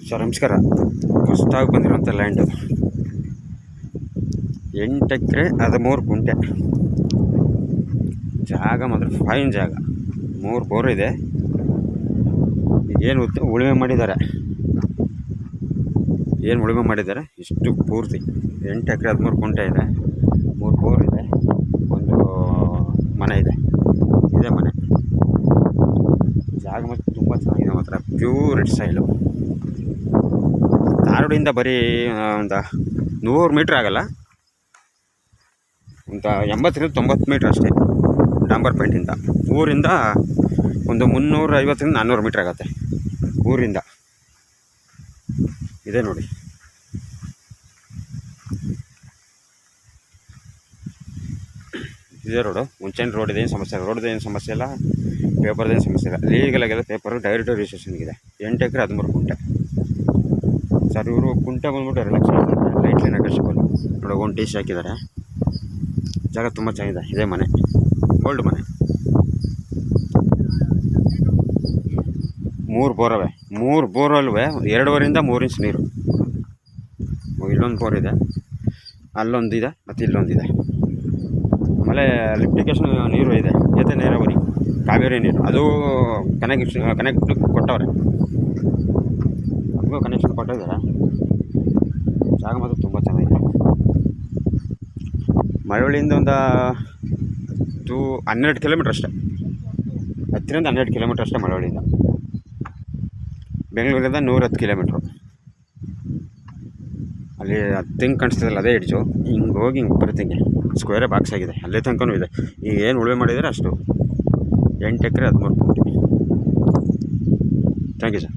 Sir ನಮಸ್ಕಾರ. ಹೊಸದಾಗಿ ಬಂದಿರೋಂಥ land 8 acre 13 ಗುಂಟೆ ಜಾಗ ಮಾತ್ರ ಫೈನ್ ಜಾಗ. 3 ಬೋರ್ ಇದೆ. ಏನು ಉಳುಮೆ ಮಾಡಿದ್ದಾರೆ, ಇಷ್ಟು ಪೂರ್ತಿ 8 ಎಕರೆ 13 ಗುಂಟೆ ಇದೆ. 3 ಬೋರ್ ಇದೆ, ಒಂದು ಮನೆ ಇದೆ. ಇದೇ ಮನೆ. ಜಾಗ ಮಾತ್ರ ತುಂಬ ಚೆನ್ನಾಗಿದೆ. ಮಾತ್ರ ಪ್ಯೂರ್ ರೆಡ್ ಸೈಲು. ಧಾರವಾಡಿಂದ ಬರೀ ಒಂದು 100 ಮೀಟ್ರ್ ಆಗಲ್ಲ, ಒಂದು 80-90 ಮೀಟ್ರ್ ಅಷ್ಟೇ ಡಾಂಬರ್ ಪೇಂಟಿಂದ. ಊರಿಂದ ಒಂದು 350-400 ಮೀಟ್ರ್ ಆಗುತ್ತೆ ಊರಿಂದ. ಇದೆ ನೋಡಿ, ಇದೇ ರೋಡು. ಮುಂಚೆನ ರೋಡಿದೇನು ಸಮಸ್ಯೆ ಇಲ್ಲ, ರೋಡ್ದೇನು ಸಮಸ್ಯೆ ಇಲ್ಲ, ಪೇಪರ್ದೇನು ಸಮಸ್ಯೆ ಇಲ್ಲ. ಲೀಗಲಾಗೆಲ್ಲ ಪೇಪರು ಡೈರೆಕ್ಟ್ ರಿಜಿಸ್ಟ್ರೇಷನ್ಗಿದೆ. 8 ಎಕರೆ 13 ಗುಂಟೆ ಸರ್. ಇವರು ಕುಂಟೆ ಬಂದ್ಬಿಟ್ಟು 2 ಲಕ್ಷ ಲೈಟ್ಲಿ ನೆಗೋಷಿಯಬಲ್. ನೋಡಿ, ಒಂದು ಟೀಸ್ ಹಾಕಿದ್ದಾರೆ. ಜಾಗ ತುಂಬ ಚೆನ್ನಾಗಿದೆ. ಇದೇ ಮನೆ, ಓಲ್ಡ್ ಮನೆ. 3 ಬೋರವೆ. 3 ಬೋರಲ್ವೇ 2.5 3 ಇಂಚ್ ನೀರು. ಇಲ್ಲೊಂದು ಬೋರ್ ಇದೆ, ಅಲ್ಲೊಂದಿದೆ, ಮತ್ತು ಇಲ್ಲೊಂದಿದೆ. ಆಮೇಲೆ ಲಿಫ್ಟಿಗೇಷನ್ ನೀರು ಇದೆ, ಏತ ನೀರಾವರಿ, ಕಾವೇರಿ ನೀರು. ಅದು ಕನೆಕ್ಟ್ ಕೊಟ್ಟವ್ರೆ, ಅದಕ್ಕೂ ಕನೆಕ್ಷನ್ ಕೊಟ್ಟಿದ್ದಾರೆ. ಜಾಗ ಮಾತ್ರ ತುಂಬ ಚೆನ್ನಾಗಿದೆ. ಮಳವಳ್ಳಿಯಿಂದ ಒಂದು 12 ಕಿಲೋಮೀಟ್ರ್ ಅಷ್ಟೇ, 10ರಿಂದ 12 ಕಿಲೋಮೀಟ್ರ್ ಅಷ್ಟೇ ಮಳವಳ್ಳಿಯಿಂದ. ಬೆಂಗಳೂರಿಂದ 110 ಕಿಲೋಮೀಟ್ರು. ಅಲ್ಲಿ ಹಿಂಗೆ ಕಾಣಿಸ್ತದಲ್ಲ, ಅದೇ ಎಡ್ಜು. ಹಿಂಗೆ ಹೋಗಿ ಹಿಂಗೆ ಬರ್ತೀನಿ, ಸ್ಕ್ವೇರೇ ಬಾಕ್ಸ್ ಆಗಿದೆ. ಅಲ್ಲೇ ತನಕನೂ ಇದೆ. ಈಗ ಏನು ಉಳುಮೆ ಮಾಡಿದರೆ ಅಷ್ಟು. 8 ಎಕರೆ 13 ಗುಂಟೆ. Thank you sir.